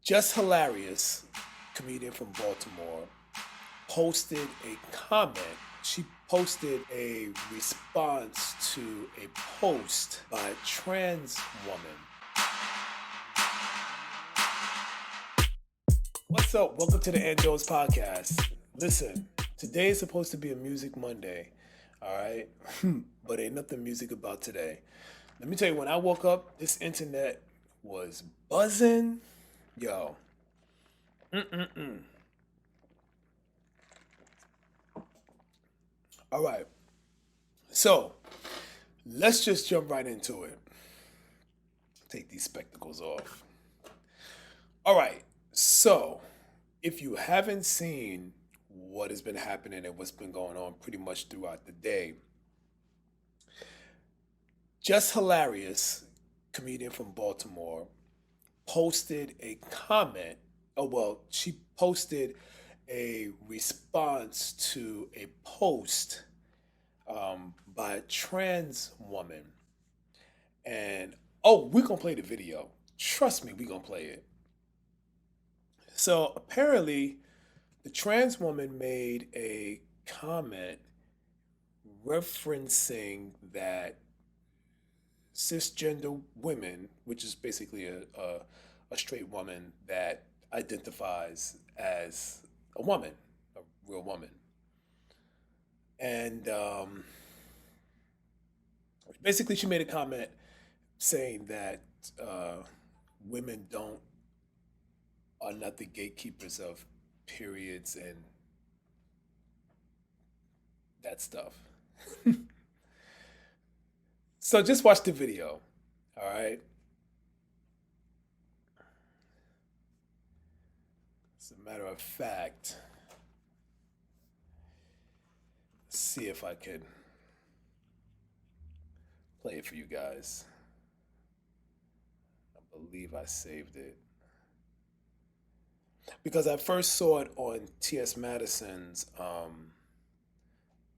Just Hilarious, comedian from Baltimore, posted a comment. She posted a response to a post by a trans woman. What's up? Welcome to the Angelos podcast. Listen, today is supposed to be a Music Monday, all right? But ain't nothing music about today. Let me tell you, when I woke up, this internet was buzzing. Yo. All right. So, let's just jump right into it. Take these spectacles off. All right. So, if you haven't seen what has been happening and what's been going on pretty much throughout the day, Just Hilarious, comedian from Baltimore, posted a comment. Oh, well, she posted a response to a post by a trans woman. And, oh, we're going to play the video. Trust me, we're going to play it. So apparently, the trans woman made a comment referencing that cisgender women, which is basically a straight woman that identifies as a woman, a real woman. And basically, she made a comment saying that women don't are not the gatekeepers of periods and that stuff. So just watch the video, all right? As a matter of fact, let's see if I can play it for you guys. I believe I saved it. Because I first saw it on T.S. Madison's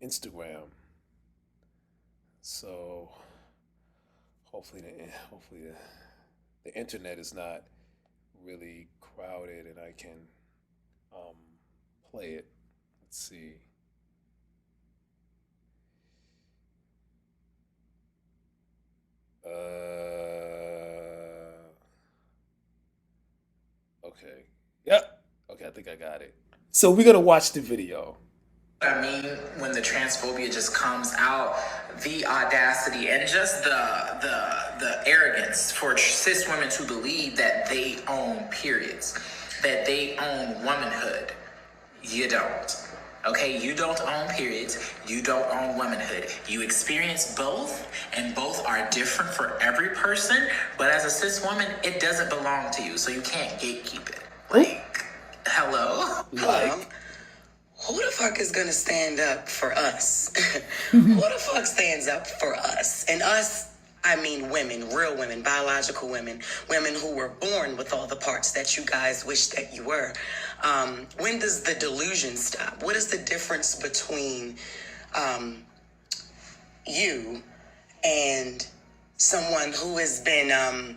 Instagram. So hopefully the internet is not really crowded and I can play it. Let's see. Okay. Yep. Okay, I think I got it. So we're gonna watch the video. I mean, when the transphobia just comes out, the audacity and just the arrogance for cis women to believe that they own periods, that they own womanhood. You don't. Okay, you don't own periods, you don't own womanhood. You experience both, and both are different for every person, but as a cis woman, it doesn't belong to you, so you can't gatekeep it. Like, hello? Like, Who the fuck is gonna stand up for us? Who the fuck stands up for us? And us, I mean women, real women, biological women, women who were born with all the parts that you guys wish that you were. When does the delusion stop? What is the difference between you and someone who has been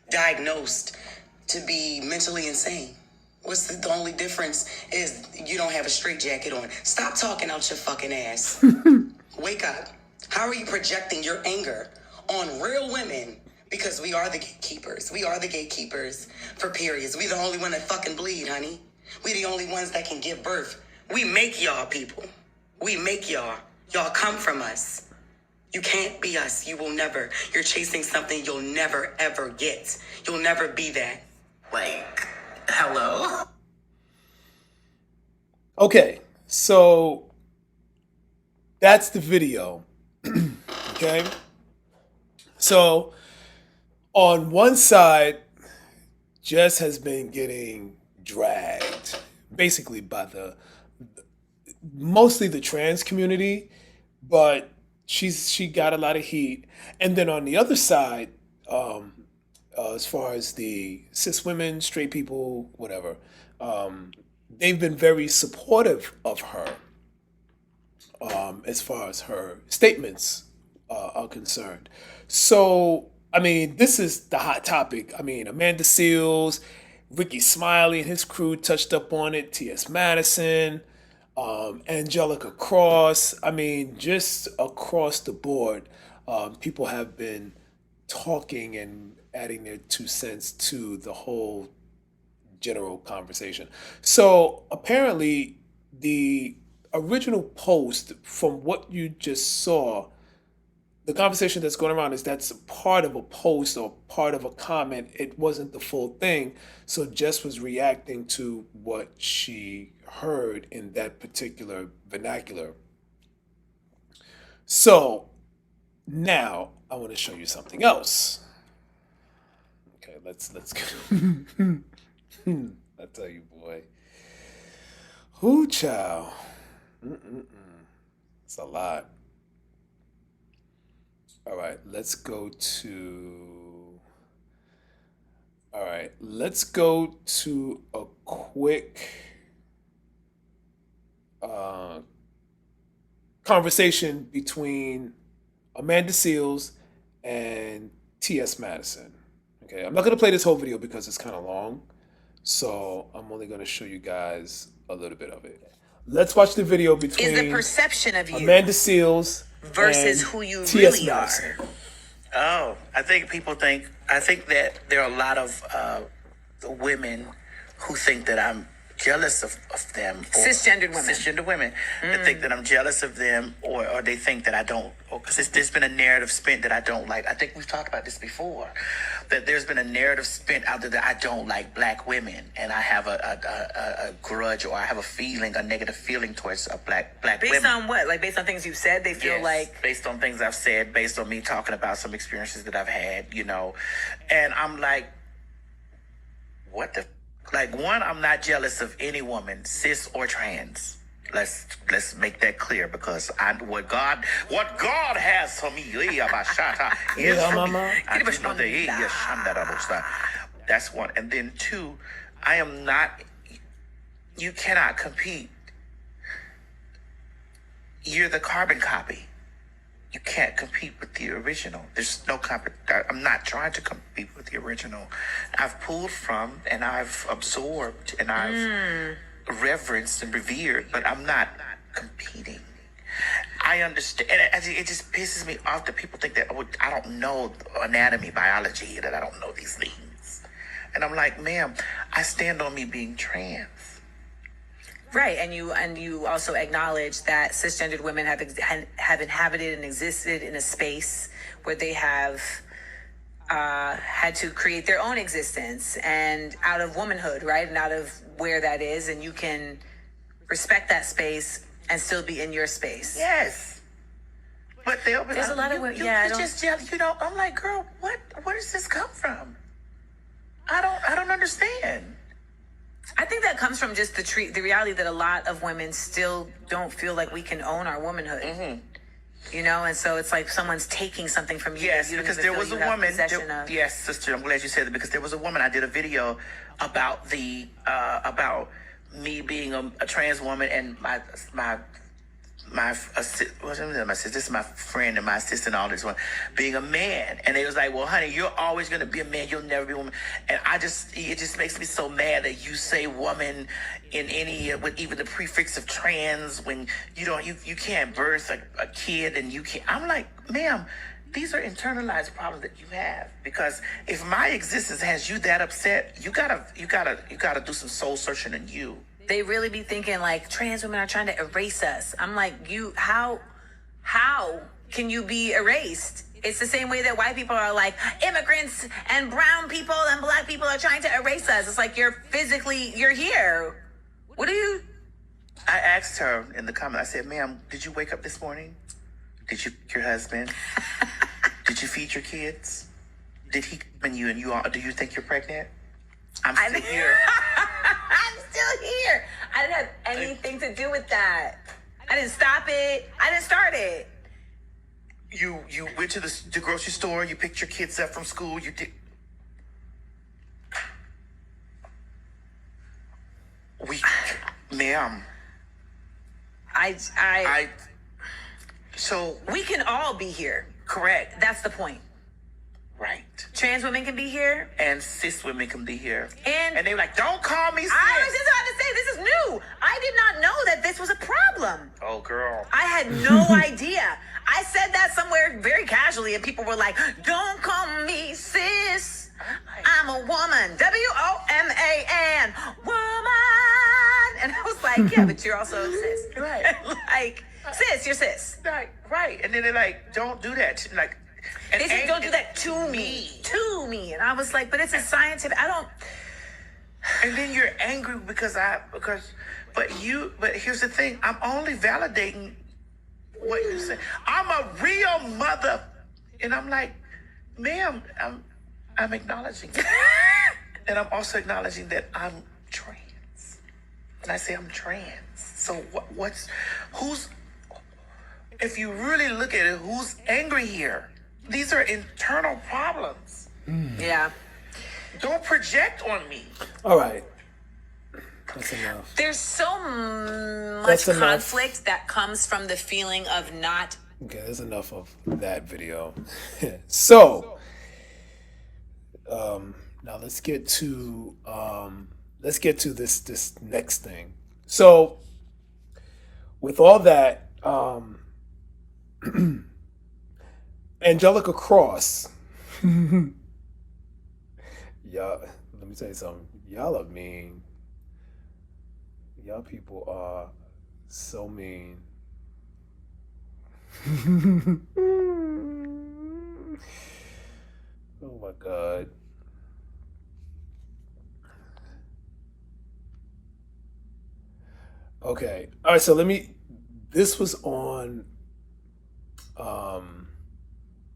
diagnosed to be mentally insane? What's the only difference is you don't have a straitjacket on. Stop talking out your fucking ass. Wake up. How are you projecting your anger on real women? Because we are the gatekeepers. We are the gatekeepers for periods. We the only one that fucking bleed, honey. We the only ones that can give birth. We make y'all people. We make y'all. Y'all come from us. You can't be us. You will never. You're chasing something you'll never, ever get. You'll never be that. Like, hello? okay, so that's the video. Okay? So on one side, Jess has been getting dragged basically by mostly the trans community, but she got a lot of heat. And then on the other side, as far as the cis women, straight people, whatever, they've been very supportive of her as far as her statements are concerned. So, I mean, this is the hot topic. I mean, Amanda Seals, Ricky Smiley and his crew touched up on it. T.S. Madison, Angelica Cross. I mean, just across the board, people have been talking and adding their 2 cents to the whole general conversation. So apparently, the original post, from what you just saw, the conversation that's going around is that's part of a post or part of a comment. It wasn't the full thing. So Jess was reacting to what she heard in that particular vernacular. So now I want to show you something else. Okay, let's go. I tell you, boy. Whoo, child. It's a lot. All right, let's go to a quick conversation between Amanda Seales and T.S. Madison. Okay, I'm not going to play this whole video because it's kind of long, so I'm only going to show you guys a little bit of it. Let's watch the video between is the perception of you Amanda Seales versus who you T.S. really Madison. are. Oh, I think that there are a lot of women who think that I'm jealous of them. Or Cisgendered women. Cisgender women that think that I'm jealous of them, or they think that I don't, because there's been a narrative spent that I don't like. I think we've talked about this before, that there's been a narrative spent out there that I don't like black women, and I have a grudge, or I have a negative feeling towards black Based women. on what? Like based on things you've said, they feel Yes, like based on things I've said, based on me talking about some experiences that I've had, and I'm like, what the, like, one, I'm not jealous of any woman, cis or trans. Let's make that clear, because what God has for me is for me. That's one. And then two, you cannot compete. You're the carbon copy. You can't compete with the original. There's no I'm not trying to compete with the original. I've pulled from, and I've absorbed, and I've reverenced and revered, but I'm not competing. I understand, and it just pisses me off that people think that I don't know anatomy, biology, that I don't know these things. And I'm like, ma'am, I stand on me being trans. right, and you also acknowledge that cisgendered women have inhabited and existed in a space where they have had to create their own existence and out of womanhood, right, and out of where that is, and you can respect that space and still be in your space. Yes. But they'll be There's like, a lot of women. Yeah, I you're don't- just jealous. I'm like, girl, where does this come from? I don't understand. I think that comes from just the reality that a lot of women still don't feel like we can own our womanhood. And so it's like someone's taking something from you. Yes, that you don't because even there feel was a you have woman. possession of. Yes, sister, I'm glad you said that, because there was a woman. I did a video about about me being a trans woman, and my sister, this is my friend and my assistant, all this one, being a man. And they was like, well, honey, you're always going to be a man. You'll never be a woman. And it just makes me so mad that you say woman in any, with even the prefix of trans, when you can't birth a kid, and you can't. I'm like, ma'am, these are internalized problems that you have, because if my existence has you that upset, you gotta do some soul searching in you. They really be thinking like trans women are trying to erase us. I'm like, how can you be erased? It's the same way that white people are like, immigrants and brown people and black people are trying to erase us. It's like you're here. What are you? I asked her in the comment, I said, ma'am, did you wake up this morning? Did you feed your husband? Did you feed your kids? Did he come in you and you all, do you think you're pregnant? I'm still here. I'm still here. I didn't have anything to do with that. I didn't stop it. I didn't start it. You went to the grocery store, you picked your kids up from school, you did. Ma'am. So we can all be here. Correct. That's the point. Right. trans women can be here. and cis women can be here. And they were like, don't call me cis. I was just about to say, this is new. I did not know that this was a problem. Oh, girl. I had no idea. I said that somewhere very casually, and people were like, don't call me sis. I'm a woman. WOMAN. Woman. And I was like, yeah, but you're also cis. Right. Like, sis, you're cis. Right. And then they're like, don't do that. Like, and They said, don't do that to me. To me. And I was like, but it's a scientific, and then you're angry but here's the thing. I'm only validating what you say. I'm a real mother. And I'm like, ma'am, I'm acknowledging it. And I'm also acknowledging that I'm trans. And I say I'm trans. So if you really look at it, who's angry here? These are internal problems. Yeah. Don't project on me. All right. That's enough. There's so much That's enough. conflict that comes from the feeling of not. Okay, there's enough of that video. So, now let's get to this next thing. So, with all that, Angelica Cross. Y'all, let me tell you something. Y'all are mean. Y'all people are so mean. Oh my God. Okay. All right, so this was on,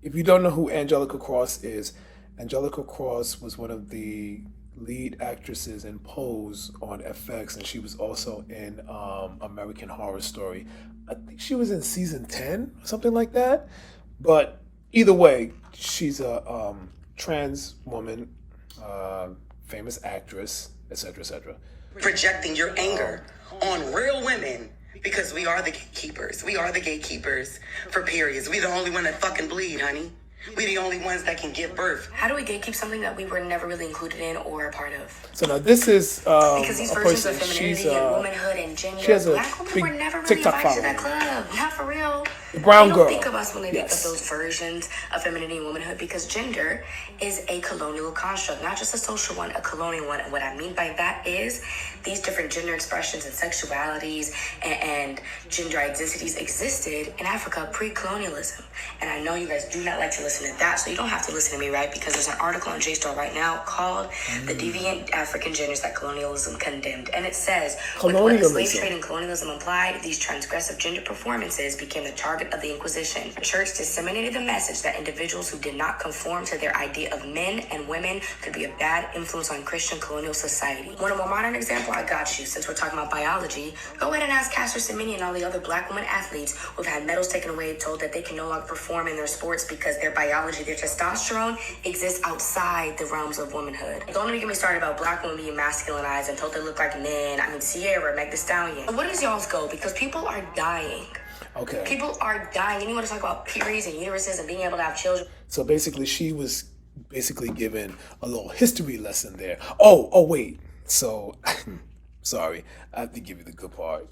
if you don't know who Angelica Cross is, Angelica Cross was one of the lead actresses in Pose on FX, and she was also in American Horror Story. I think she was in season 10 or something like that. But either way, she's a trans woman, famous actress, etc., etc. Projecting your anger on real women because we are the gatekeepers. We are the gatekeepers for periods. We the only one that fucking bleed, honey. We the only ones that can give birth. How do we gatekeep something that we were never really included in or a part of? So now this is Because these a versions person. of femininity and womanhood and gender, she has a black women big were never really TikTok invited to that following. club. Not for real. The brown they girl. don't think of us when they Yes. think of those versions of femininity and womanhood because gender is a colonial construct, not just a social one, a colonial one. And what I mean by that is these different gender expressions and sexualities and gender identities existed in Africa pre-colonialism. And I know you guys do not like to listen to that, so you don't have to listen to me, right? Because there's an article on JSTOR right now called The Deviant African Genders That Colonialism Condemned. And it says, with what the Colonialism. slave trade and colonialism implied, these transgressive gender performances became the target of the Inquisition. The church disseminated the message that individuals who did not conform to their idea of men and women could be a bad influence on Christian colonial society. Want a more modern example? I got you. Since we're talking about biology, go ahead and ask Caster Semenya and all the other black women athletes who've had medals taken away, told that they can no longer perform in their sports because their biology, their testosterone exists outside the realms of womanhood. Don't even get me started about black women being masculinized and told they look like men. I mean, Sierra, Meg Thee Stallion. What is y'all's goal? Because people are dying. Okay. People are dying. And you want to talk about periods and uteruses and being able to have children? So basically, she was basically given a little history lesson there. Oh, wait. So, sorry, I have to give you the good part.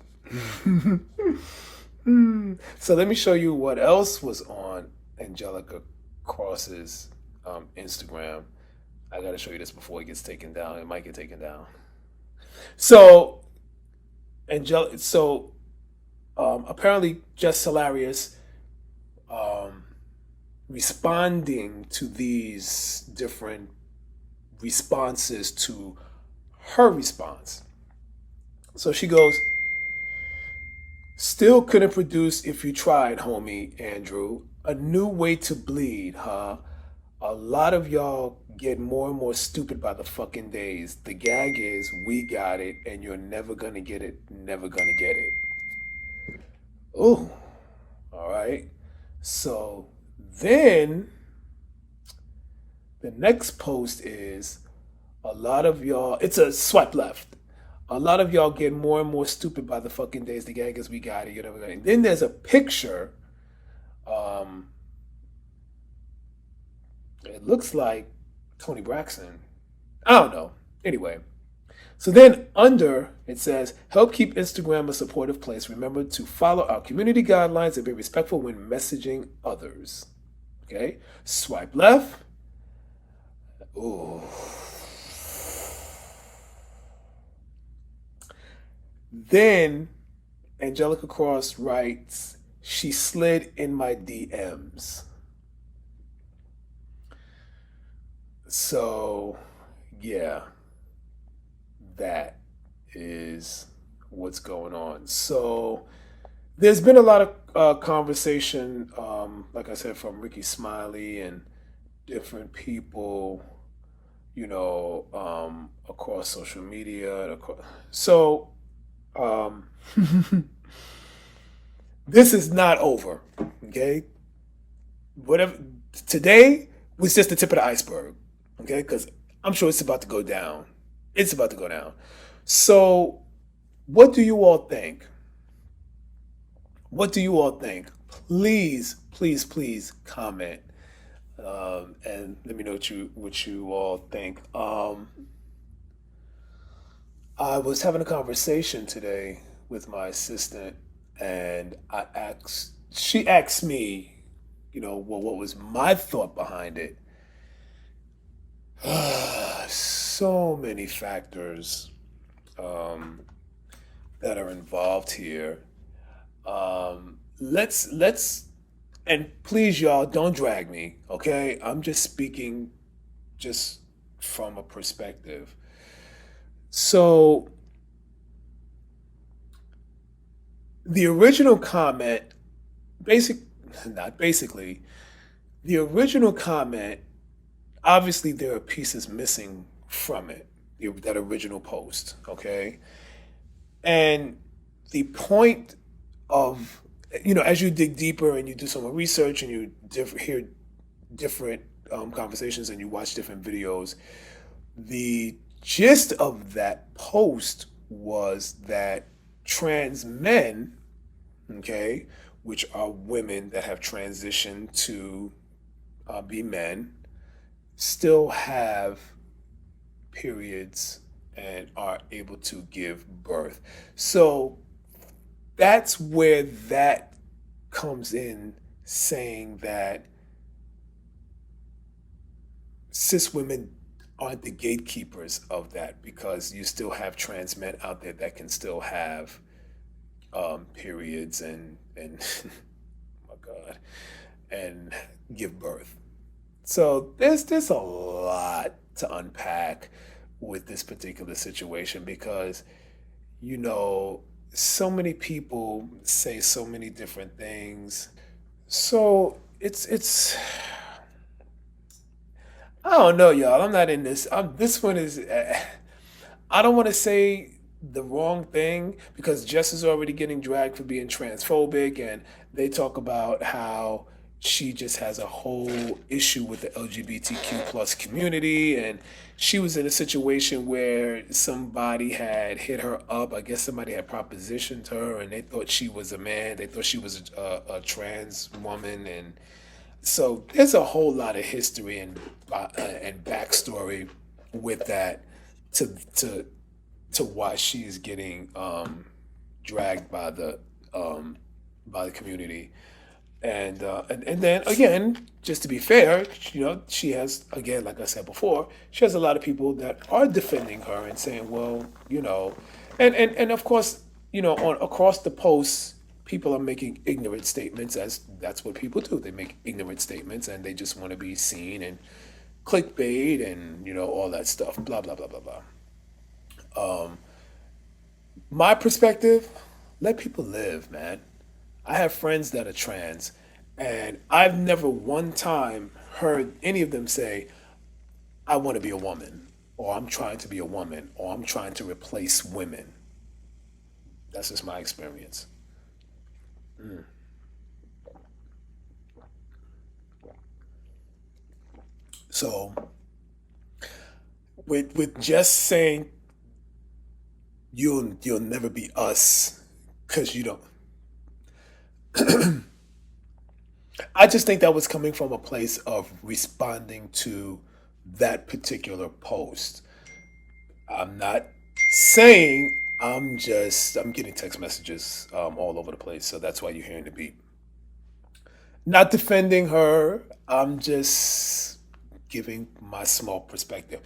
So let me show you what else was on Angelica Cross's Instagram. I gotta show you this before it gets taken down. It might get taken down. So, apparently, Jess Hilarious responding to these different responses to her response. So she goes, still couldn't produce if you tried, homie, Andrew. A new way to bleed, huh? A lot of y'all get more and more stupid by the fucking days. The gag is, we got it, and you're never gonna get it, never gonna get it. Ooh, all right. So then the next post is, a lot of y'all, it's a swipe left. A lot of y'all get more and more stupid by the fucking days. The gag is, we got it, you're never gonna. And then there's a picture. It looks like Tony Braxton. I don't know. Anyway, so then under it says, help keep Instagram a supportive place. Remember to follow our community guidelines and be respectful when messaging others. Okay, swipe left. Ooh. Then Angelica Cross writes, she slid in my DMs. So, yeah, that is what's going on. So, there's been a lot of conversation, like I said, from Ricky Smiley and different people, across social media. So, this is not over, okay? Whatever, today was just the tip of the iceberg, okay? Because I'm sure it's about to go down. It's about to go down. So, what do you all think? What do you all think? Please, please, please comment and let me know what you all think. I was having a conversation today with my assistant, and she asked me, what was my thought behind it? So many factors that are involved here. Let's and please, y'all, don't drag me, okay? I'm just speaking just from a perspective. So the original comment, not basically, the original comment, obviously there are pieces missing from it, that original post, okay? And the point of, as you dig deeper and you do some more research and you hear different conversations and you watch different videos, the gist of that post was that trans men, okay, which are women that have transitioned to be men, still have periods and are able to give birth. So that's where that comes in, saying that cis women aren't the gatekeepers of that, because you still have trans men out there that can still have periods and oh my God, and give birth. So there's a lot to unpack with this particular situation, because so many people say so many different things. So it's I don't know, y'all. I'm not in this. This one is. I don't want to say the wrong thing, because Jess is already getting dragged for being transphobic, and they talk about how she just has a whole issue with the LGBTQ plus community, and she was in a situation where somebody had hit her up. I guess somebody had propositioned her, and they thought she was a man. They thought she was a trans woman, and so there's a whole lot of history and backstory with that to why she's getting dragged by the community. And then again, just to be fair, she has, again, like I said before, she has a lot of people that are defending her and saying, well, and of course, on across the posts, people are making ignorant statements, as that's what people do. They make ignorant statements and they just want to be seen, and clickbait and all that stuff. Blah blah blah blah blah. My perspective: let people live, man. I have friends that are trans, and I've never one time heard any of them say, I want to be a woman, or I'm trying to be a woman, or I'm trying to replace women. That's just my experience. So, with just saying you'll never be us because you don't. I just think that was coming from a place of responding to that particular post. I'm not saying, I'm getting text messages all over the place, so that's why you're hearing the beep. Not defending her, I'm just giving my small perspective.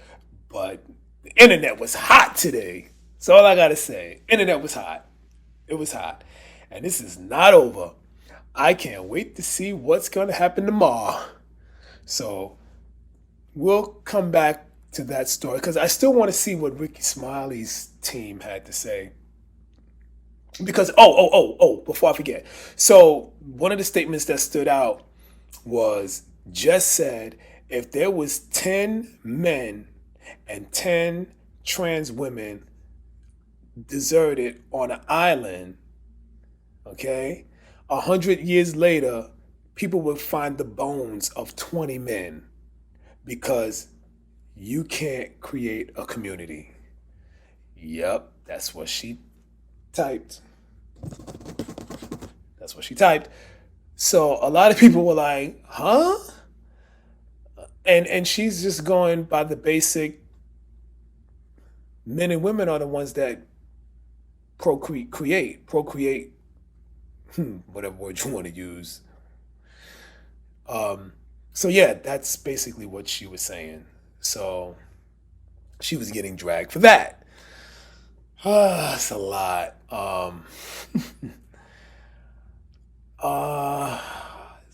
But the internet was hot today. That's all I gotta say. Internet was hot. It was hot. And this is not over. I can't wait to see what's gonna happen tomorrow. So we'll come back to that story because I still want to see what Ricky Smiley's team had to say. Because before I forget. So one of the statements that stood out was just said if there was 10 men and 10 trans women deserted on an island, okay, 100 years later, people would find the bones of 20 men because you can't create a community. Yep, that's what she typed. That's what she typed. So a lot of people were like, huh? And she's just going by the basic, men and women are the ones that procreate, whatever word you want to use. So yeah, that's basically what she was saying. So she was getting dragged for that. It's a lot.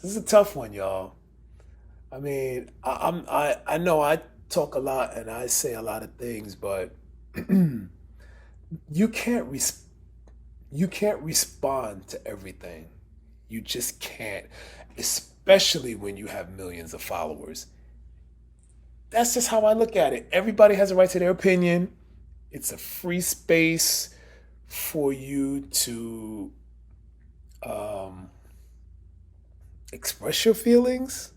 This is a tough one, y'all. I mean, I know I talk a lot and I say a lot of things, but you can't respond to everything. You just can't, especially when you have millions of followers. That's just how I look at it. Everybody has a right to their opinion. It's a free space for you to express your feelings.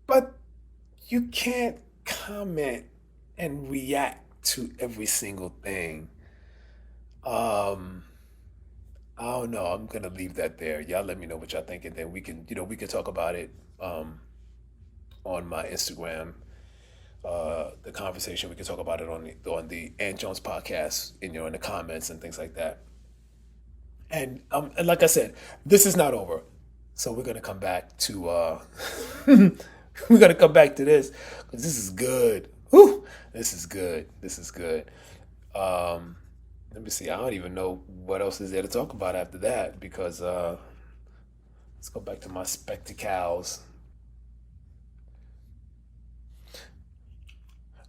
But you can't comment and react to every single thing. I don't know. I'm gonna leave that there. Y'all let me know what y'all think, and then we can talk about it on my Instagram. The conversation, we can talk about it on the Ant Jones podcast, in the comments and things like that. And like I said, this is not over, so we're gonna come back to we're gonna come back to this because this is good. Whew, this is good. Let me see. I don't even know what else is there to talk about after that because let's go back to my spectacles.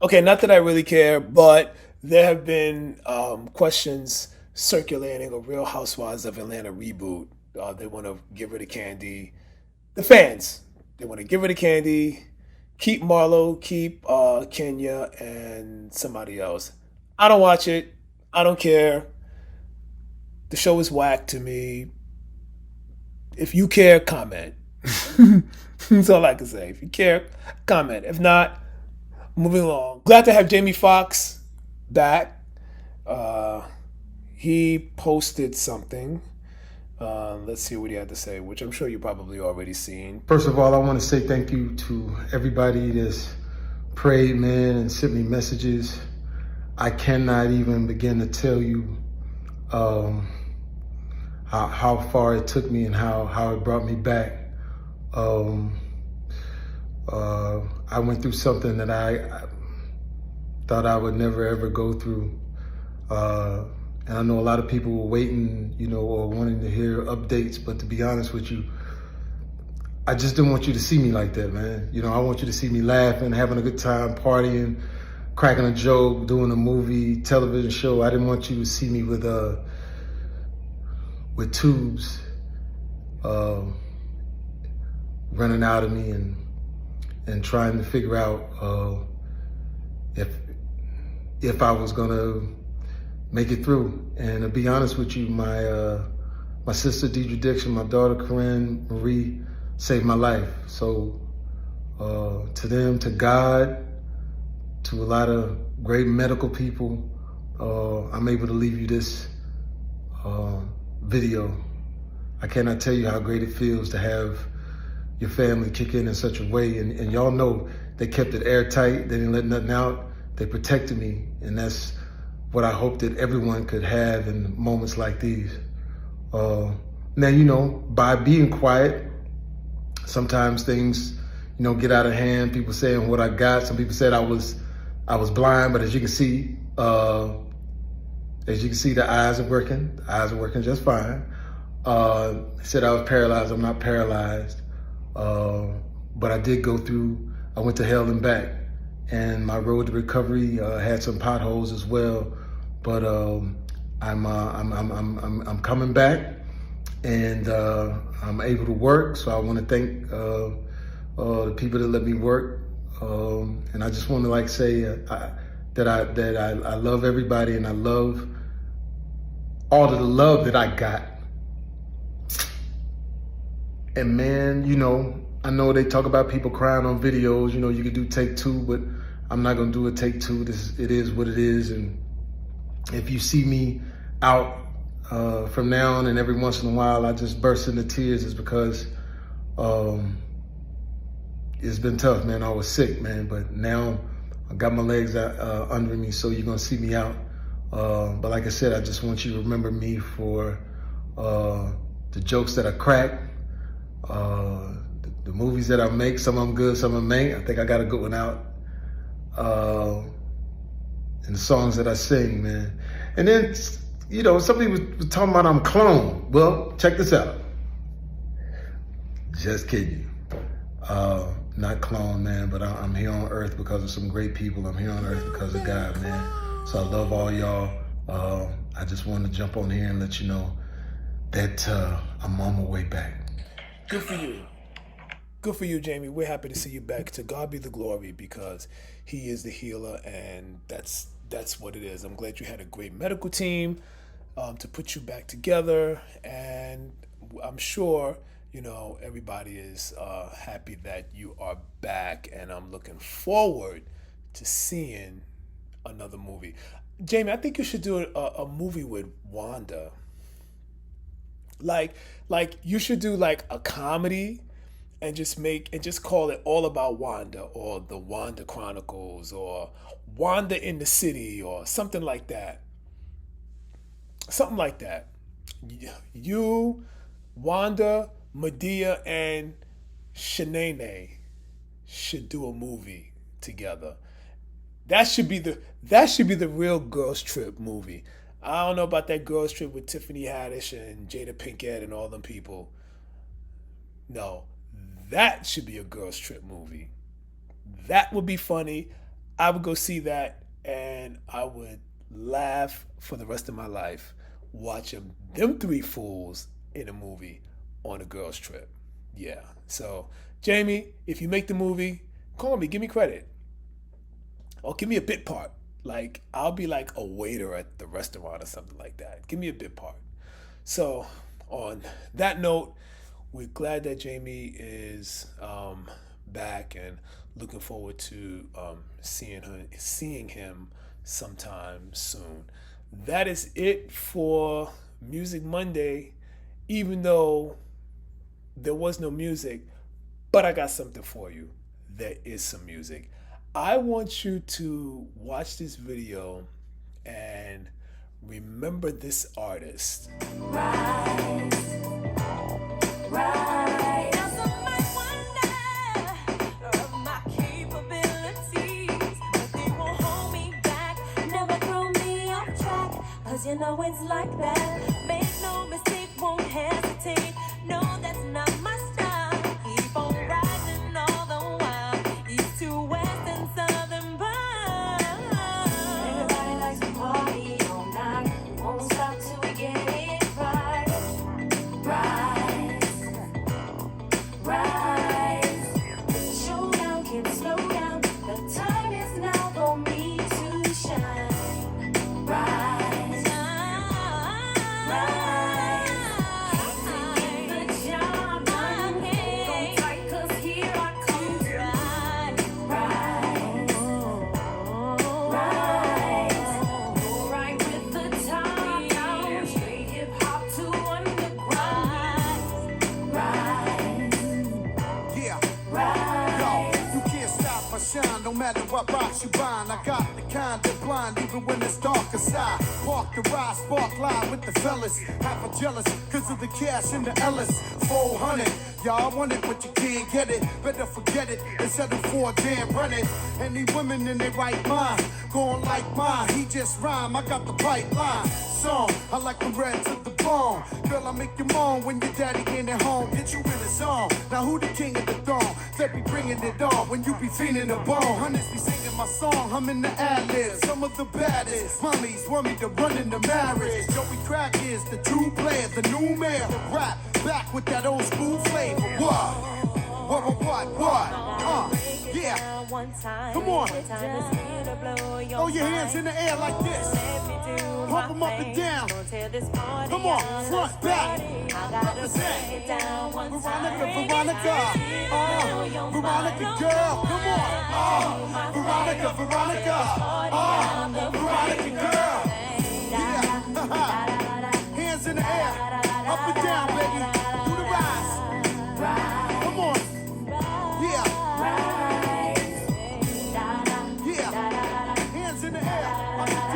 Okay, not that I really care, but there have been questions circulating a Real Housewives of Atlanta reboot. They want to get rid of Candy. The fans, they want to get rid of Candy, keep Marlo, keep Kenya, and somebody else. I don't watch it. I don't care. The show is whack to me. If you care, comment. That's all I can say. If you care, comment. If not, moving along. Glad to have Jamie Foxx back. He posted something. Let's see what he had to say, which I'm sure you probably already seen. First of all, I want to say thank you to everybody that's prayed, man, and sent me messages. I cannot even begin to tell you how far it took me and how it brought me back. I went through something that I thought I would never ever go through. And I know a lot of people were waiting, or wanting to hear updates, but to be honest with you, I just didn't want you to see me like that, man. I want you to see me laughing, having a good time, partying, cracking a joke, doing a movie, television show. I didn't want you to see me with tubes running out of me and trying to figure out if I was gonna make it through. And to be honest with you, my sister Deidre Dixon, my daughter Corinne Marie saved my life. So to them, to God, to a lot of great medical people, I'm able to leave you this video. I cannot tell you how great it feels to have your family kick in such a way. And y'all know they kept it airtight. They didn't let nothing out. They protected me. And that's what I hope that everyone could have in moments like these. Now, you know, by being quiet, sometimes things, you know, get out of hand. People saying what I got. Some people said I was blind, but as you can see, the eyes are working. The eyes are working just fine. They said I was paralyzed. I'm not paralyzed. But I did go through, I went to hell and back. And my road to recovery had some potholes as well. But I'm coming back, and I'm able to work. So I want to thank the people that let me work. And I just want to like say that I love everybody, and I love all of the love that I got. And man, you know, I know they talk about people crying on videos. You know, you could do take two, but I'm not gonna do a take two. It is what it is. And if you see me out from now on and every once in a while I just burst into tears, is because it's been tough, man. I was sick, man, but now I got my legs under me, so you're gonna see me out. But like I said, I just want you to remember me for the jokes that I crack, the movies that I make. Some of them good, some of them ain't. I think I got a good one out. And the songs that I sing, man. And then, you know, some people were talking about I'm clone. Well, check this out. Just kidding you. Not clone, man, but I'm here on earth because of some great people. I'm here on earth because of God, man. So I love all y'all. I just wanted to jump on here and let you know that I'm on my way back. Good for you. Good for you, Jamie. We're happy to see you back. To God be the glory, because he is the healer, and that's what it is. I'm glad you had a great medical team to put you back together, and I'm sure, you know, everybody is happy that you are back, and I'm looking forward to seeing another movie. Jamie, I think you should do a movie with Wanda. Like you should do like a comedy and just call it All About Wanda, or The Wanda Chronicles, or Wanda in the City, or something like that. Something like that. You, Wanda, Medea, and Shanae should do a movie together. That should be the real girls trip movie. I don't know about that girls trip with Tiffany Haddish and Jada Pinkett and all them people. No, that should be a girls trip movie. That would be funny. I would go see that, and I would laugh for the rest of my life watching them three fools in a movie on a girls trip. Yeah. So, Jamie, if you make the movie, call me, give me credit. Or give me a bit part. Like, I'll be like a waiter at the restaurant or something like that. Give me a bit part. So, on that note, we're glad that Jamie is back, and looking forward to seeing him sometime soon. That is it for Music Monday, even though there was no music, but I got something for you. There is some music. I want you to watch this video and remember this artist. Right. Now some might wonder of my capabilities, but they won't hold me back, never throw me off track, 'cause you know it's like that. Make no mistake, won't hesitate. No, that's not my style. Keep on rising all the while. East to west and southern bound. Everybody likes to party all night. Won't stop till we get it right. Rise. Showdown, can't slow down. The time is now for me to shine. Rise. Keep singing matter what rocks you bind, I got the kind that blind even when it's dark aside. Park the ride, spark line with the fellas. Half a jealous cause of the cash in the Ellis. 400, y'all want it but you can't get it. Better forget it and settle for a damn run it. Any women in their right mind, going like mine, he just rhyme, I got the pipeline. Song, I like the red to the bone. Girl, I make you moan when your daddy ain't at home. Get you in the zone. Now who the king of the throne? That be bringing it on when you be feeling the bone. Hunters be singing my song, I'm in the ad-libs. Some of the baddest mommies want me to run in the marriage. Joey Crack is the true player, the new mayor. The rap back with that old school flavor. What? Yeah. Come on. Throw your hands in the air like this. Pump them up and down. Come on, front, back. Represent. Veronica. Veronica girl. Come on. Veronica. Veronica girl. Yeah. Hands in the air. Up and down, baby. Do the rise. Come on. Yeah. Yeah. Hands in the air. Up and down.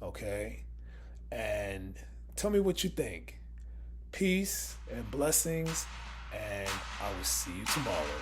Okay, and tell me what you think. Peace and blessings, and I will see you tomorrow.